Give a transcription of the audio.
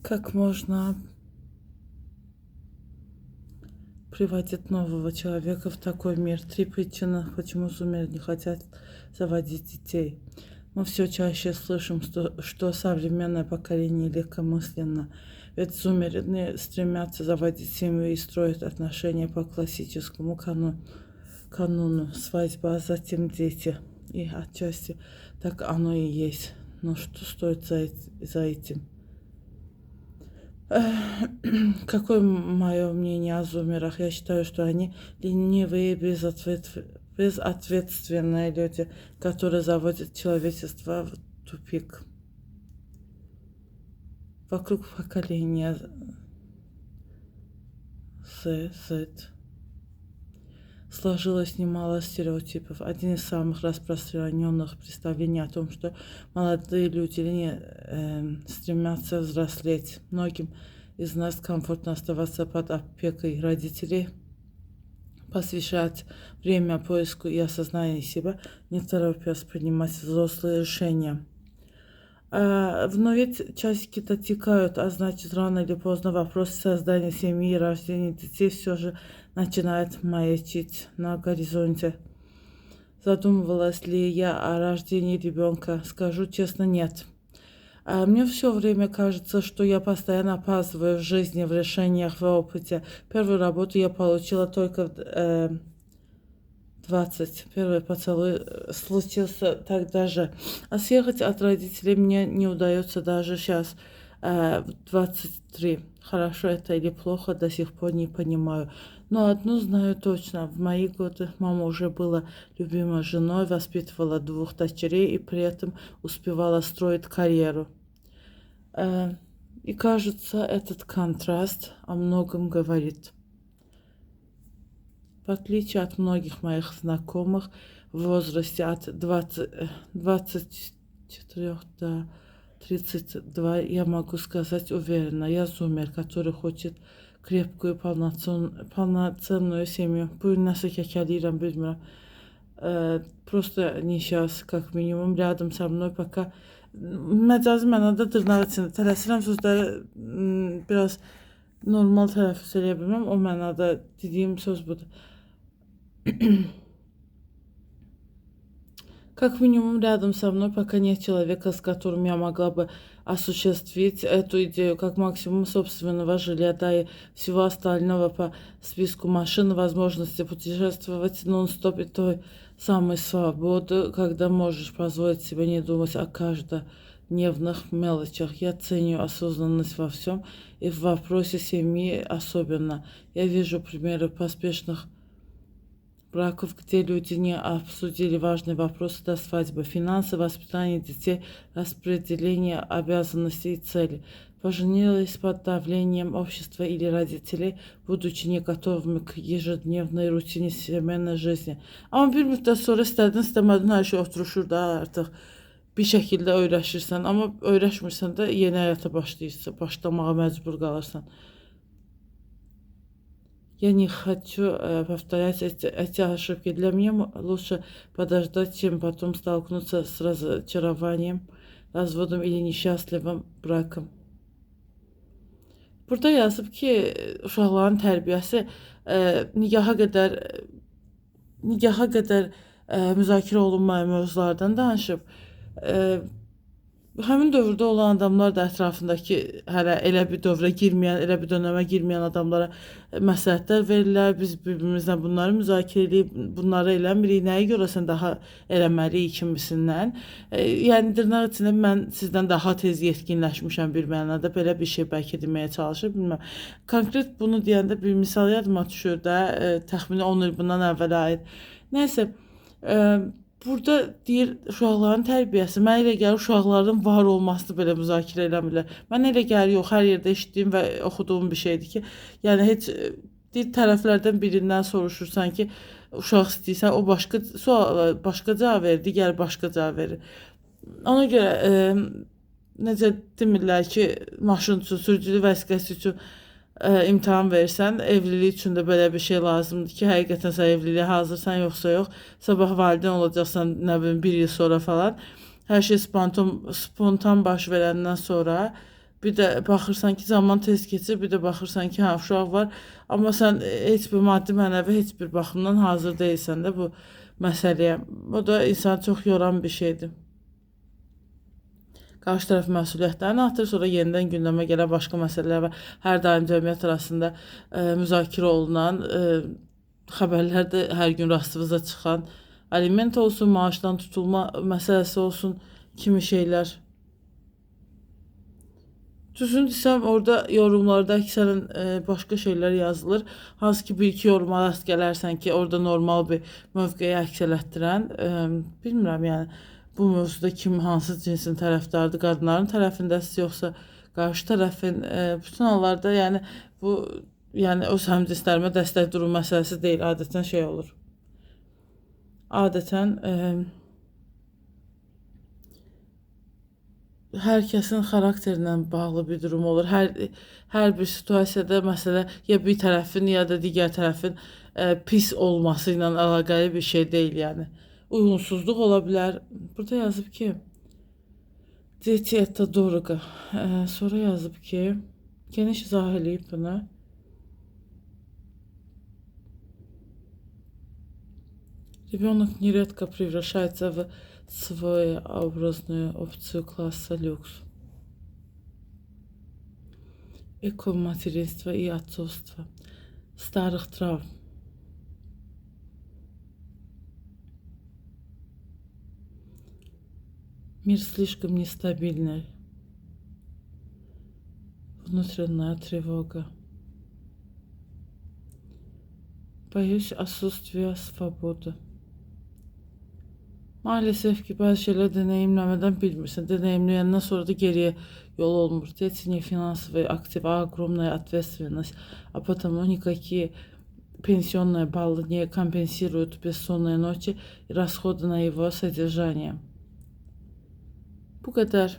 Как можно приводить нового человека в такой мир? 3 причины, почему зумеры не хотят заводить детей. Мы все чаще слышим, что современное поколение легкомысленно. Ведь зумеры не стремятся заводить семью и строить отношения по классическому канону. Свадьба, а затем дети. И отчасти так оно и есть. Но что стоит за этим? Какое мое мнение о зумерах? Я считаю, что они ленивые, безответственные люди, которые заводят человечество в тупик. Вокруг поколения Z сложилось немало стереотипов. Один из самых распространенных представлений о том, что молодые люди не стремятся взрослеть. Многим из нас комфортно оставаться под опекой родителей, посвящать время поиску и осознанию себя, не торопясь принимать взрослые решения. Но ведь часики-то тикают, а значит, рано или поздно вопрос создания семьи и рождения детей все же начинает маячить на горизонте. Задумывалась ли я о рождении ребенка? Скажу честно, нет. Мне все время кажется, что я постоянно опаздываю в жизни, в решениях, в опыте. Первую работу я получила только в 20. Первый поцелуй случился тогда же. А съехать от родителей мне не удается даже сейчас, в 23. Хорошо это или плохо, до сих пор не понимаю. Но одну знаю точно. В мои годы мама уже была любимой женой, воспитывала 2 дочерей и при этом успевала строить карьеру. И кажется, этот контраст о многом говорит. В отличие от многих моих знакомых в возрасте от 24 до 32, я могу сказать уверенно, я зумер, который хочет крепкую, полноценную семью. Bu nasıl kekeliyim bilmiyorum. Просто не сейчас, как минимум, рядом со мной, пока məcazi mənada dırnaq içində tələsirəm sözləri biraz normal tələffüz edə bilməm. O mənada dediyim söz budur. Как минимум рядом со мной пока нет человека, с которым я могла бы осуществить эту идею, как максимум собственного жилья, да и всего остального по списку машин, возможности путешествовать нон-стоп и той самой свободы, когда можешь позволить себе не думать о каждодневных мелочах. Я ценю осознанность во всем и в вопросе семьи особенно. Я вижу примеры поспешных браков, где люди не обсудили важные вопросы до свадьбы: финансы, воспитание детей, распределение обязанностей и целей. Поженились под давлением общества или родителей, будучи не готовыми к ежедневной rutine семейной жизни. Ama bir müddət sonra istədin istəmədin hər şey oturuşur da artıq. Bir şəkildə öyrəşirsən, amma öyrəşmirsən də yeni həyata başlamağa məcbur qalırsan. Я не хочу повторять эти ошибки. Для меня лучше подождать, чем потом столкнуться с разочарованием, разводом или несчастливым браком. Burada yazıb ki, uşaqların tərbiyəsi nigaha qədər müzakirə olunmayan mövzulardan danışıb. Həmin dövrdə olan adamlar da ətrafındakı hələ elə bir dövrə girməyən, elə bir dönəmə girməyən adamlara məsləhətlər verirlər. Biz bir-birimizlə bunları müzakirə edib, bunları eləmirik. Nəyə görə sən daha eləməliyik kimisindən? Yəni dırnaq içində mən sizdən daha tez yetkinləşmişəm bir mənada. Belə bir şey bəlkə deməyə çalışır, bilməm. Konkret bunu deyəndə bir misal yadıma düşür də, təxmini 10 il bundan əvvələ aid. Nəysə, burada deyir uşaqların tərbiyəsi. Mənə elə gəlir uşaqların var olması belə müzakirə eləmirlər. Mənə elə gəlir yox, hər yerdə eşitdiyim və oxuduğum bir şeydir ki, yəni heç deyir tərəflərdən birindən soruşursan ki, uşaq istəyirsən, o başqa cavab verir, digər başqa cavab verir. Ona görə necə demirlər ki, maşın üçün, sürücülük vəsiqəsi üçün imtahan verirsən, evlilik üçün də belə bir şey lazımdır ki, həqiqətən sən evliliyə hazırsan yoxsa yox. Sabah valideyn olacaqsan, nə bilim, 1 il sonra falan. Hər şey spontan baş verəndən sonra Bir də baxırsan ki, zaman tez keçir, bir də baxırsan ki, hə, uşaq var, amma sən heç bir maddi, mənəvi heç bir baxımdan hazır deyilsən də bu məsələyə. O da insanı çox yoran bir şeydir. Qarşı tərəf məsuliyyətlərini atır, sonra yenidən gündəmə gələn başqa məsələlər var. Hər daim cəmiyyət arasında müzakirə olunan, xəbərlərdə hər gün rastımıza çıxan aliment olsun, maaşdan tutulma məsələsi olsun kimi şeylər. Düzünü desəm, orada yorumlarda əksərən başqa şeylər yazılır. Hansı ki, bir-iki yoruma rast gələrsən ki, orada normal bir mövqeyi əks elətdirən. Bilmirəm, yəni bu mövzuda kim hansı cinsin tərəfdarıdır, qadınların tərəfindəsiz yoxsa qarşı tərəfin. Bütün hallarda yəni bu yəni öz həmcinslərimə dəstək durum məsələsi deyil, adətən şey olur. Adətən hər kəsin xarakterinlə bağlı bir durum olur. Hər bir situasiyada məsələ ya bir tərəfin ya da digər tərəfin pis olması ilə əlaqəli bir şey deyil yəni. Uyğunsuzluq ola bilər. Burada yazıb ki, Дети это дорого. Sonra yazıb ki, geniş izah eləyib bunu. Ребенок нередко превращается в свою образную опцию класса люкс. Эко-материнство и отцовство. Старых травм. Мир слишком нестабильный. Внутренняя тревога. Боюсь отсутствия свободы. Maalesef ki bazı şeyler deneyimlemeden bilmirsən. Deneyimləyəndən sonra da geriyə yol olmur. Дети не финансовые активы, а огромная ответственность. А потому никакие пенсионные баллы не компенсируют бессонные ночи и расходы на его содержание. Bu qədər.